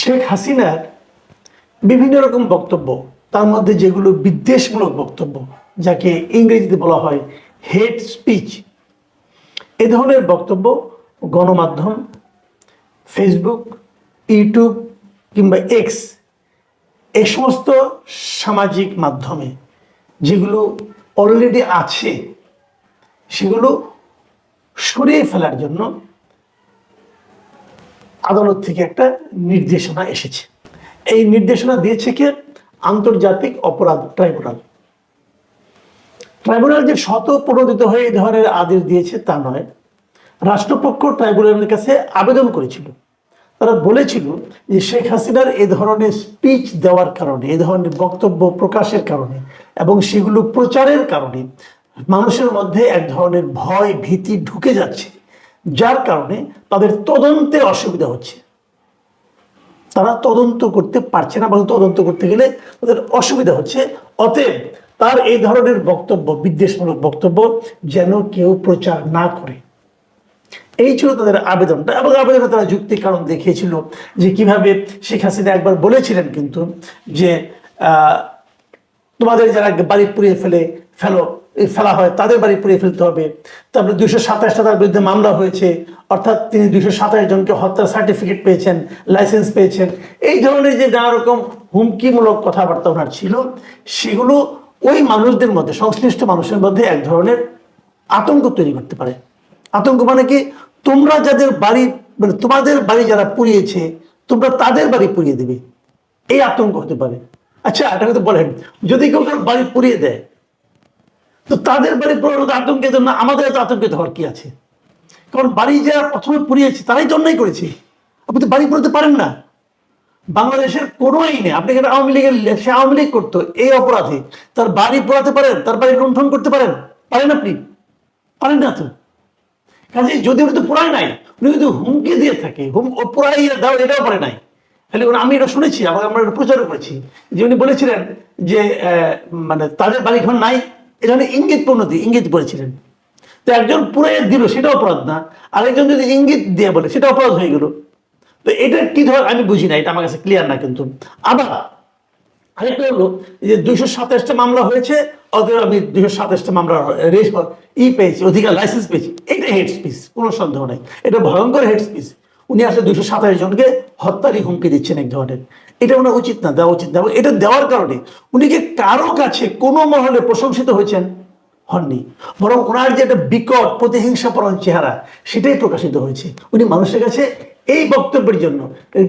শেখ হাসিনার বিভিন্ন রকম বক্তব্য, তার মধ্যে যেগুলো বিদ্বেষমূলক বক্তব্য, যাকে ইংরেজিতে বলা হয় হেট স্পিচ, এ ধরনের বক্তব্য গণমাধ্যম, ফেসবুক, ইউটিউব কিংবা এক্স, এই সমস্ত সামাজিক মাধ্যমে যেগুলো অলরেডি আছে সেগুলো সরিয়ে ফেলার জন্য আদালত থেকে একটা নির্দেশনা এসেছে। এই নির্দেশনা দিয়েছে কে? আন্তর্জাতিক অপরাধ ট্রাইব্যুনাল। ট্রাইব্যুনাল যে স্বতঃপ্রণোদিত হয়ে এই ধরনের আদেশ দিয়েছে তা নয়, রাষ্ট্রপক্ষ ট্রাইব্যুনালের কাছে আবেদন করেছিল। তারা বলেছিল যে শেখ হাসিনার এ ধরনের স্পিচ দেওয়ার কারণে, এ ধরনের বক্তব্য প্রকাশের কারণে এবং সেগুলো প্রচারের কারণে মানুষের মধ্যে এক ধরনের ভয় ভীতি ঢুকে যাচ্ছে, যার কারণে তাদের তদন্তে অসুবিধা হচ্ছে। তারা তদন্ত করতে পারছে না, বা তদন্ত করতে গেলে তাদের অসুবিধা হচ্ছে। অতএব তার এই ধরনের বক্তব্য, বিদ্বেষমূলক বক্তব্য যেন কেউ প্রচার না করে, এই ছিল তাদের আবেদনটা। এবং আবেদনে তারা যুক্তি কারণ দেখিয়েছিল যে কিভাবে শেখ হাসিনা একবার বলেছিলেন কিন্তু যে তোমাদের যারা বাড়ি পুড়িয়ে ফেলা হয় তাদের বাড়ি পুড়িয়ে ফেলতে হবে। তারপরে 227টা তার বিরুদ্ধে মামলা হয়েছে, অর্থাৎ তিনি 227 জনকে হত্যার সার্টিফিকেট পেয়েছেন, লাইসেন্স পেয়েছেন। এই ধরনের যে নানা রকম হুমকিমূলক কথাবার্তা ওনার ছিল, সেগুলো ওই মানুষদের মধ্যে, সংশ্লিষ্ট মানুষের মধ্যে এক ধরনের আতঙ্ক তৈরি করতে পারে। আতঙ্ক মানে কি? তোমরা যাদের বাড়ি, মানে তোমাদের বাড়ি যারা পুড়িয়েছে, তোমরা তাদের বাড়ি পুড়িয়ে দেবে, এই আতঙ্ক হতে পারে। আচ্ছা, এটা কথা বলেন, যদি কেউ কারো বাড়ি পুড়িয়ে দেয়, তো তাদের বাড়ি পুরোনো আতঙ্কিত না, আমাদের এত আতঙ্কিত হওয়ার কি আছে? কারণ বাড়ি যারা প্রথমে পুড়িয়েছে তারাই তো অন্যায় করেছে। আপনি তো বাড়ি পুড়াতে পারেন না। বাংলাদেশের কোনো আইনে, আপনি এখানে আওয়ামী লীগের, সে আওয়ামী লীগ করতো, এই অপরাধে তার বাড়ি পোড়াতে পারেন, তার বাড়ি লুণ্ঠন করতে পারেন? পারেন আপনি? পারেন না তো। কাজে যদি উনি তো পোড়ায় নাই, উনি যদি হুমকি দিয়ে থাকে, পোড়াইয়া দাও, এটাও পারে নাই। তাহলে আমি এটা শুনেছি, আমরা এটা প্রচারও করেছি যে উনি বলেছিলেন যে মানে তাদের বাড়ি ঘর নাই, এটা ইঙ্গিত করেছিলেন। তো একজন পুরাই দিল, সেটা অপরাধ না, আরেকজন যদি ইঙ্গিত দিয়ে বলে সেটা অপরাধ হয়ে গেল। তো এটা কি ধর, আমি বুঝি না, এটা আমার কাছে ক্লিয়ার না। কিন্তু আবার আরেকটা হলো যে 227টা মামলা হয়েছে, অতএব আমি 227টা মামলা পেয়েছি, অধিকার লাইসেন্স পেয়েছি, এটা হেড স্পিচ, কোনো সন্দেহ নাই, এটা ভয়ঙ্কর হেড স্পিচ। উনি আসলে 227 জনকে হত্যারই হুমকি দিচ্ছেন এক ধরনের। এটা ওনার উচিত না, দেওয়া উচিত না। এটা দেওয়ার কারণে উনি কি কারো কাছে কোনো মহলে প্রশংসিত হয়েছেন? হননি। বরং ওনার যে একটা বিকট প্রতিহিংসাপরণ চেহারা, সেটাই প্রকাশিত হয়েছে। উনি মানুষের কাছে এই বক্তব্যের জন্য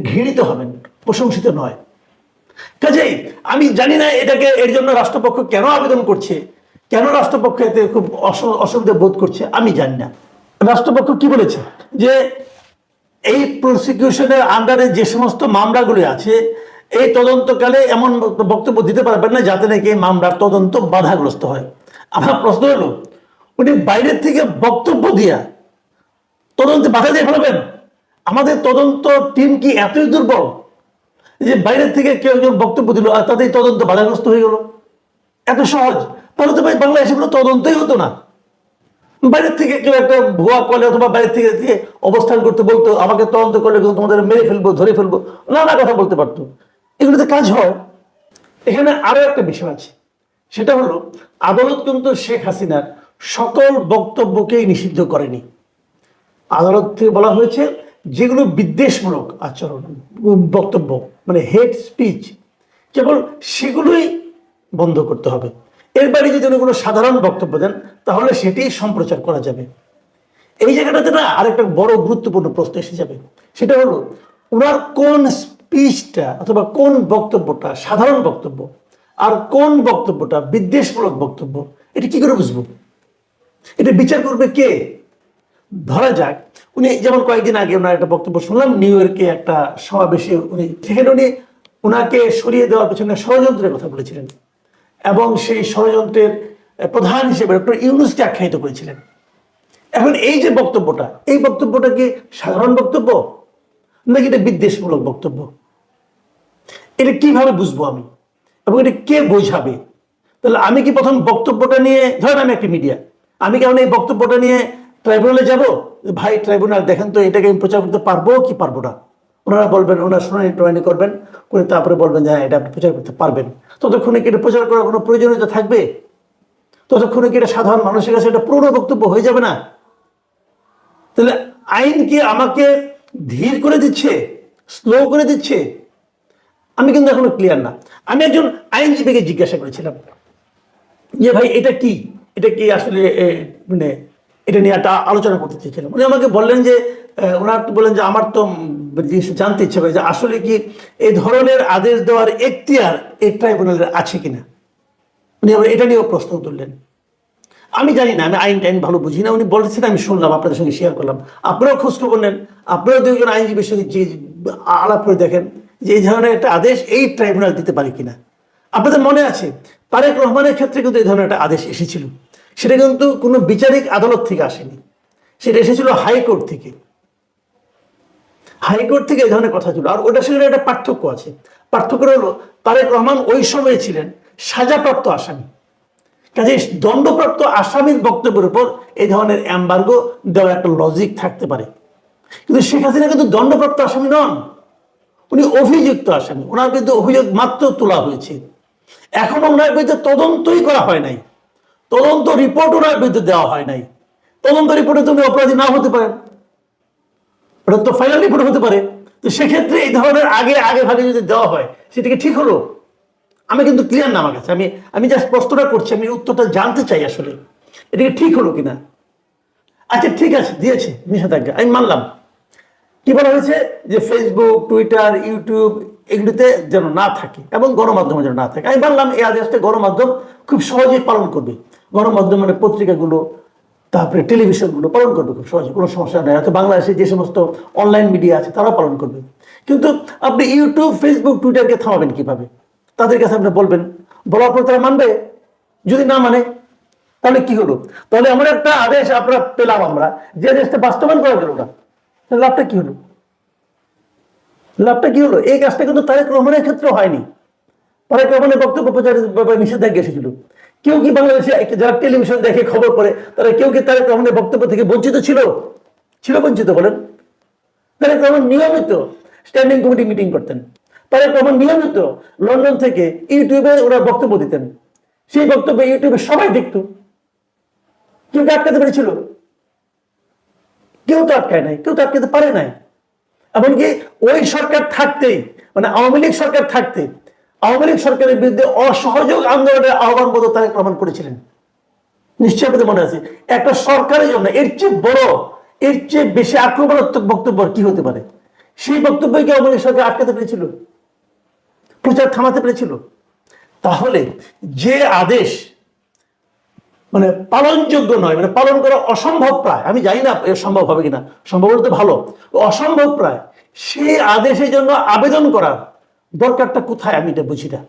ঘৃণিত হবেন, প্রশংসিত নয়। কাজেই আমি জানি না এটাকে, এর জন্য রাষ্ট্রপক্ষ কেন আবেদন করছে, কেন রাষ্ট্রপক্ষ এতে খুব অসুবিধা বোধ করছে, আমি জানি না। রাষ্ট্রপক্ষ কি বলেছে যে এই প্রসিকিউশনের আন্ডারে যে সমস্ত মামলাগুলি আছে, এই তদন্তকালে এমন বক্তব্য দিতে পারবেন না যাতে নাকি এই মামলার তদন্ত বাধাগ্রস্ত হয়। আমার প্রশ্ন হলো, উনি বাইরের থেকে বক্তব্য দিয়া তদন্তে বাধা দিয়ে ফেলবেন? আমাদের তদন্ত টিম কি এতই দুর্বল যে বাইরের থেকে কেউ একজন বক্তব্য দিল আর তাদের তদন্ত বাধাগ্রস্ত হয়ে গেল? এত সহজ? তাহলে তো ভাই বাংলাদেশে কোনো তদন্তই হতো না। বাইরের থেকে কেউ একটা ভুয়া কলে অথবা বাইরের থেকে অবস্থান করতে বলতো, আমাকে তদন্ত করলে তোমাদের মেরে ফেলবো, ধরে ফেলবো, নানা কথা বলতে পারতো। এগুলোতে কাজ হয়। এখানে আরো একটা বিষয় আছে, সেটা হলো আদালত কিন্তু শেখ হাসিনার সকল বক্তব্যকেই নিষিদ্ধ করেনি। আদালত থেকে বলা হয়েছে যেগুলো বিদ্বেষমূলক আচরণ, বক্তব্য, মানে হেট স্পিচ, কেবল সেগুলোই বন্ধ করতে হবে। এর বাইরে যদি উনি কোনো সাধারণ বক্তব্য দেন তাহলে সেটি সম্প্রচার করা যাবে। এই জায়গাটাতে না আরেকটা বড় গুরুত্বপূর্ণ প্রশ্ন এসে যাবে, সেটা হলো ওনার কোন স্পিচটা অথবা কোন বক্তব্যটা সাধারণ বক্তব্য আর কোন বক্তব্যটা বিদ্বেষমূলক বক্তব্য, এটা কি করে বুঝবো? এটা বিচার করবে কে? ধরা যাক উনি, যেমন কয়েকদিন আগে ওনার একটা বক্তব্য শুনলাম নিউ ইয়র্কে একটা সমাবেশে, সেখানে উনি ওনাকে সরিয়ে দেওয়ার পেছনে ষড়যন্ত্রের কথা বলেছিলেন এবং সেই ষড়যন্ত্রের প্রধান হিসেবে ডক্টর ইউনূসকে আখ্যায়িত করেছিলেন। এখন এই যে বক্তব্যটা, এই বক্তব্যটা কি সাধারণ বক্তব্য নাকি এটা বিদ্বেষমূলক বক্তব্য? এটা কিভাবে বুঝবো আমি, এবং এটা কে বোঝাবে? তাহলে আমি কি প্রথম বক্তব্যটা নিয়ে, ধরেন আমি একটা মিডিয়া, আমি কেমন এই বক্তব্যটা নিয়ে ট্রাইব্যুনালে যাব, ভাই ট্রাইব্যুনাল দেখেন তো এটাকে আমি প্রচার করতে পারবো কি পারবো না? ওনারা বলবেন, ওনারা শুনানি টুনানি করবেন, করে তারপরে বলবেন যে হ্যাঁ এটা আপনি প্রচার করতে পারবেন। ততক্ষণে কি এটা প্রচার করার কোনো প্রয়োজনীয়তা থাকবে? ততক্ষণে কি এটা সাধারণ মানুষের কাছে একটা পুরনো বক্তব্য হয়ে যাবে না? তাহলে আইন কি আমাকে ধীর করে দিচ্ছে, স্লো করে দিচ্ছে? আমি কিন্তু এখনো ক্লিয়ার না। আমি একজন আইনজীবীকে জিজ্ঞাসা করেছিলাম যে ভাই এটা কি, এটা কি আসলে মানে এটা নিয়ে একটা আলোচনা করতে চেয়েছিলাম। উনি আমাকে বললেন যে ওনার বললেন যে আমার তো জিনিস জানতে ইচ্ছে করে যে আসলে কি এই ধরনের আদেশ দেওয়ার এখতিয়ার এই ট্রাইব্যুনালের আছে কিনা। উনি আবার এটা নিয়েও প্রশ্ন তুললেন। আমি জানি না, আমি আইন টাইন ভালো বুঝি না। উনি বলছেন, আমি শুনলাম, আপনাদের সঙ্গে শেয়ার করলাম। আপনারাও খোঁজখবর নেন, আপনারাও দুইজন আইনজীবীর সঙ্গে আলাপ করে দেখেন যে এই ধরনের একটা আদেশ এই ট্রাইব্যুনাল দিতে পারে কিনা। আপনাদের মনে আছে তারেক রহমানের ক্ষেত্রে কিন্তু এই ধরনের একটা আদেশ এসেছিল, সেটা কিন্তু কোনো বিচারিক আদালত থেকে আসেনি, সেটা এসেছিল হাইকোর্ট থেকে। হাইকোর্ট থেকে এই ধরনের কথা ছিল। আর ওটার সঙ্গে একটা পার্থক্য আছে। পার্থক্য হলো তারেক রহমান ওই সময়ে ছিলেন সাজাপ্রাপ্ত আসামি, কাজে দণ্ডপ্রাপ্ত আসামির বক্তব্যের উপর এই ধরনের এমবার্গো দেওয়ার একটা লজিক থাকতে পারে। কিন্তু শেখ হাসিনা কিন্তু দণ্ডপ্রাপ্ত আসামি নন, উনি অভিযুক্ত আসামি। ওনার বিরুদ্ধে অভিযোগ মাত্র তোলা হয়েছে, এখনো ওনার বিরুদ্ধে তদন্তই করা হয় নাই, তদন্ত রিপোর্ট ওনার বিরুদ্ধে দেওয়া হয় নাই। তদন্ত রিপোর্টে তুমি অপরাধী না হতে পারেন, ওটা তো ফাইনাল রিপোর্ট হতে পারে। তো সেক্ষেত্রে এই ধরনের আগে আগে ভাগে যদি দেওয়া হয় সেটাকে ঠিক হলো? আমি কিন্তু ক্লিয়ার না আমার কাছে। আমি জাস্ট প্রশ্নটা করছি, আমি উত্তরটা জানতে চাই আসলে এটাকে ঠিক হলো কিনা। আচ্ছা ঠিক আছে, দিয়েছে নিষেধাজ্ঞা, আমি মানলাম। কি বলা হয়েছে যে ফেসবুক, টুইটার, ইউটিউব এগুলিতে যেন না থাকে এবং গণমাধ্যমে যেন না থাকে। আমি মানলাম এই আদেশটা গণমাধ্যম খুব সহজেই পালন করবে। গণমাধ্যম মানে পত্রিকাগুলো, তারপরে টেলিভিশনগুলো পালন করবে খুব সহজে, কোনো সমস্যা নেই। হয়তো বাংলাদেশে যে সমস্ত অনলাইন মিডিয়া আছে তারাও পালন করবে। কিন্তু আপনি ইউটিউব, ফেসবুক, টুইটারকে থামাবেন কিভাবে? তাদের কাছে আপনি বলবেন, বলার পর তারা মানবে? যদি না মানে তাহলে কি হলো? তাহলে এমন একটা আদেশ আমরা পেলাম, আমরা যে আদেশটা বাস্তবায়ন করা গেল না, লাভটা কি হলো? লাভটা কি হলো? এই কাজটা কিন্তু তারেক রহমানের ক্ষেত্রে হয়নি। তারেক রহমানের বক্তব্য প্রচারের ব্যাপারে নিষেধাজ্ঞা এসেছিল। কেউ কি বাংলাদেশে যারা টেলিভিশন দেখে খবর পড়ে তারা কেউ কি তারেক রহমানের বক্তব্য থেকে বঞ্চিত ছিল? ছিল বঞ্চিত বলেন? তারেক রহমান নিয়মিত স্ট্যান্ডিং কমিটি মিটিং করতেন। তারেক রহমান নিয়মিত লন্ডন থেকে ইউটিউবে ওরা বক্তব্য দিতেন। সেই বক্তব্য ইউটিউবে সবাই দেখতো। কেউ কি আটকাতে পেরেছিল? কেউ তো আটকায় নাই, কেউ তো আটকাতে পারে নাই। এমনকি ওই সরকার থাকতেই, মানে আওয়ামী লীগ সরকার থাকতে, আওয়ামী লীগ সরকারের বিরুদ্ধে অসহযোগ আন্দোলনের আহ্বান বোধ তারেক রহমান করেছিলেন। নিশ্চয় আপনাদের মনে আছে। একটা সরকারের জন্য এর চেয়ে বড়, এর চেয়ে বেশি আক্রমণাত্মক বক্তব্য কি হতে পারে? সেই বক্তব্যকে আওয়ামী লীগ সরকার আটকাতে পেরেছিল, প্রচার থামাতে পেরেছিল। তাহলে যে আদেশ মানে পালনযোগ্য নয়, মানে পালন করা অসম্ভব প্রায়, আমি জানি না সম্ভব হবে কিনা, সম্ভব হলে তো ভালো, অসম্ভব প্রায়, সেই আদেশের জন্য আবেদন করার দরকারটা কোথায় আমি এটা বুঝি না।